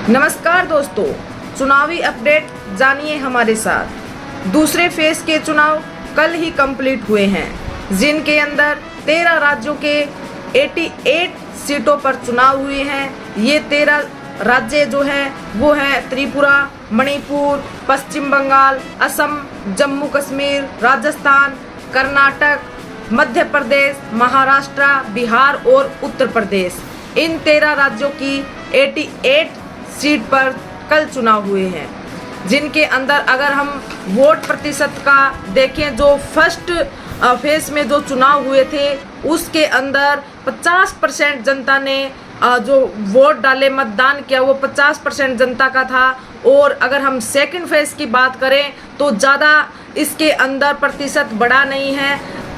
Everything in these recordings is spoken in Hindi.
नमस्कार दोस्तों, चुनावी अपडेट जानिए हमारे साथ। दूसरे फेज के चुनाव कल ही कंप्लीट हुए हैं, जिनके अंदर 13 राज्यों के 88 सीटों पर चुनाव हुए हैं। ये 13 राज्य जो हैं वो हैं त्रिपुरा, मणिपुर, पश्चिम बंगाल, असम, जम्मू कश्मीर, राजस्थान, कर्नाटक, मध्य प्रदेश, महाराष्ट्र, बिहार और उत्तर प्रदेश। इन 13 राज्यों की 88 सीट पर कल चुनाव हुए हैं, जिनके अंदर अगर हम वोट प्रतिशत का देखें, जो फर्स्ट फेज में जो चुनाव हुए थे उसके अंदर 50% जनता ने जो वोट डाले, मतदान किया, वो 50% जनता का था। और अगर हम सेकंड फेज की बात करें तो ज़्यादा इसके अंदर प्रतिशत बढ़ा नहीं है,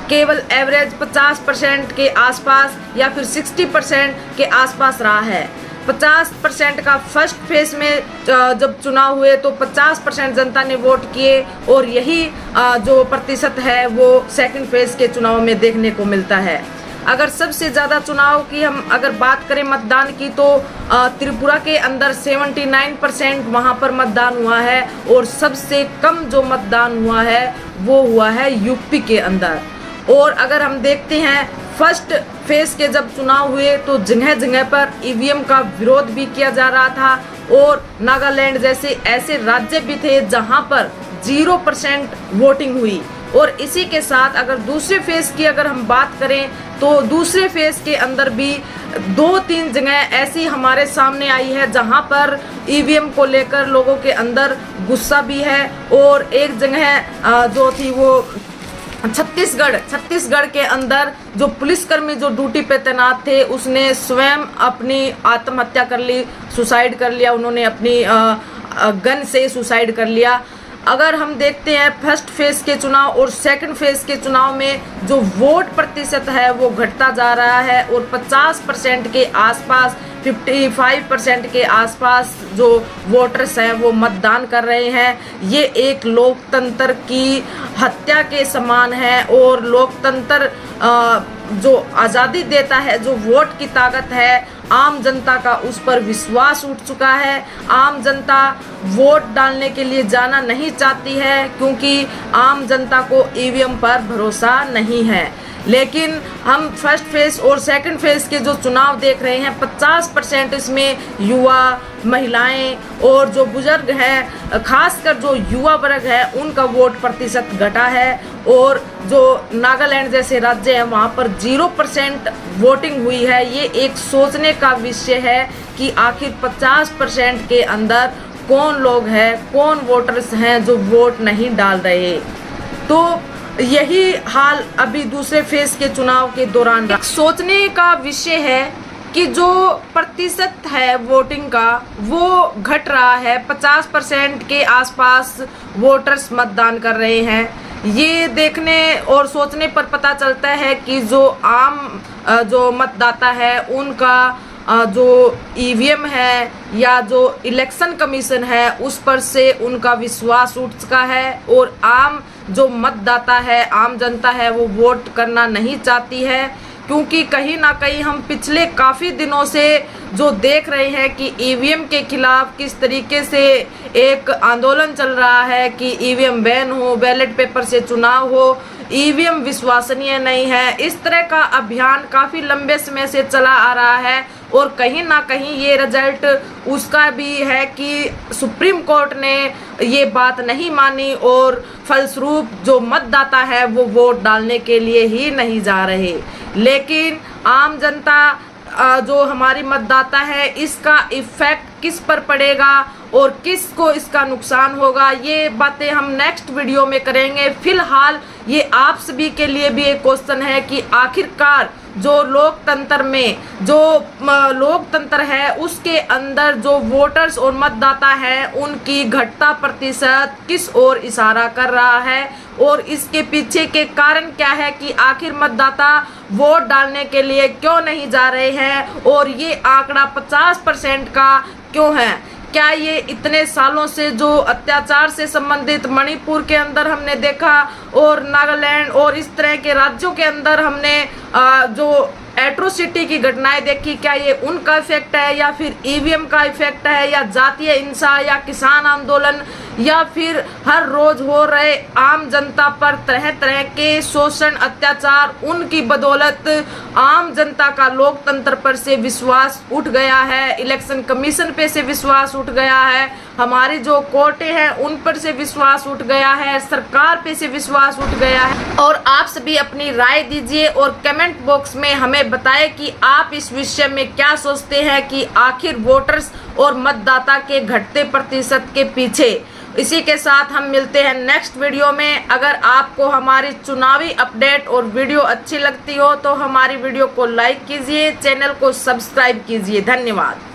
केवल एवरेज 50% के आसपास या फिर 60% के आसपास रहा है। 50% का फर्स्ट फेज में जब चुनाव हुए तो 50% जनता ने वोट किए, और यही जो प्रतिशत है वो सेकंड फेज के चुनाव में देखने को मिलता है। अगर सबसे ज़्यादा चुनाव की हम अगर बात करें मतदान की, तो त्रिपुरा के अंदर 79% वहाँ पर मतदान हुआ है, और सबसे कम जो मतदान हुआ है वो हुआ है यूपी के अंदर। और अगर हम देखते हैं फर्स्ट फेज के जब चुनाव हुए तो जगह जगह पर ईवीएम का विरोध भी किया जा रहा था, और नागालैंड जैसे ऐसे राज्य भी थे जहां पर 0% वोटिंग हुई। और इसी के साथ अगर दूसरे फेज की अगर हम बात करें तो दूसरे फेज के अंदर भी 2-3 जगह ऐसी हमारे सामने आई है जहां पर ईवीएम को लेकर लोगों के अंदर गुस्सा भी है। और एक जगह जो थी वो छत्तीसगढ़ के अंदर जो पुलिसकर्मी जो ड्यूटी पे तैनात थे उसने स्वयं अपनी आत्महत्या कर ली, सुसाइड कर लिया, उन्होंने अपनी गन से सुसाइड कर लिया। अगर हम देखते हैं फर्स्ट फेज के चुनाव और सेकंड फेज के चुनाव में जो वोट प्रतिशत है वो घटता जा रहा है, और 50% के आसपास, 55% के आसपास जो वोटर्स हैं वो मतदान कर रहे हैं। ये एक लोकतंत्र की हत्या के समान है, और लोकतंत्र जो आज़ादी देता है, जो वोट की ताकत है, आम जनता का उस पर विश्वास उठ चुका है। आम जनता वोट डालने के लिए जाना नहीं चाहती है, क्योंकि आम जनता को ईवीएम पर भरोसा नहीं है। लेकिन हम फर्स्ट फेज और सेकंड फेज के जो चुनाव देख रहे हैं, 50% इसमें युवा, महिलाएं और जो बुजुर्ग हैं, खासकर जो युवा वर्ग है, उनका वोट प्रतिशत घटा है। और जो नागालैंड जैसे राज्य हैं वहाँ पर 0% वोटिंग हुई है। ये एक सोचने का विषय है कि आखिर 50% के अंदर कौन लोग हैं, कौन वोटर्स हैं जो वोट नहीं डाल रहे। तो यही हाल अभी दूसरे फेज के चुनाव के दौरान रहा। सोचने का विषय है कि जो प्रतिशत है वोटिंग का वो घट रहा है, 50% के आसपास वोटर्स मतदान कर रहे हैं। ये देखने और सोचने पर पता चलता है कि जो आम जो मतदाता है उनका जो ईवीएम है या जो इलेक्शन कमीशन है उस पर से उनका विश्वास उठ चुका है, और आम जो मतदाता है, आम जनता है, वो वोट करना नहीं चाहती है। क्योंकि कहीं ना कहीं हम पिछले काफ़ी दिनों से जो देख रहे हैं कि ईवीएम के खिलाफ किस तरीके से एक आंदोलन चल रहा है कि ईवीएम बैन हो, बैलेट पेपर से चुनाव हो, ईवीएम विश्वसनीय नहीं है। इस तरह का अभियान काफ़ी लंबे समय से चला आ रहा है, और कहीं ना कहीं ये रिजल्ट उसका भी है कि सुप्रीम कोर्ट ने ये बात नहीं मानी, और फलस्वरूप जो मतदाता है वो वोट डालने के लिए ही नहीं जा रहे। लेकिन आम जनता जो हमारी मतदाता है, इसका इफ़ेक्ट किस पर पड़ेगा और किस को इसका नुकसान होगा, ये बातें हम नेक्स्ट वीडियो में करेंगे। फिलहाल ये आप सभी के लिए भी एक क्वेश्चन है कि आखिरकार जो लोकतंत्र में जो लोकतंत्र है उसके अंदर जो वोटर्स और मतदाता हैं उनकी घटता प्रतिशत किस ओर इशारा कर रहा है, और इसके पीछे के कारण क्या है कि आखिर मतदाता वोट डालने के लिए क्यों नहीं जा रहे हैं, और ये आंकड़ा 50% का क्यों है। क्या ये इतने सालों से जो अत्याचार से संबंधित मणिपुर के अंदर हमने देखा, और नागालैंड और इस तरह के राज्यों के अंदर हमने जो एट्रोसिटी की घटनाएं देखी, क्या ये उनका इफेक्ट है या फिर ईवीएम का इफेक्ट है या जातीय हिंसा या किसान आंदोलन या फिर हर रोज हो रहे आम जनता पर तरह तरह के शोषण अत्याचार, उनकी बदौलत आम जनता का लोकतंत्र पर से विश्वास उठ गया है, इलेक्शन कमीशन पे से विश्वास उठ गया है, हमारी जो कोर्टें हैं उन पर से विश्वास उठ गया है, सरकार पे से विश्वास उठ गया है। और आप सभी अपनी राय दीजिए और कमेंट बॉक्स में हमें बताएं कि आप इस विषय में क्या सोचते हैं कि आखिर वोटर्स और मतदाता के घटते प्रतिशत के पीछे। इसी के साथ हम मिलते हैं नेक्स्ट वीडियो में। अगर आपको हमारी चुनावी अपडेट और वीडियो अच्छी लगती हो तो हमारी वीडियो को लाइक कीजिए, चैनल को सब्सक्राइब कीजिए। धन्यवाद।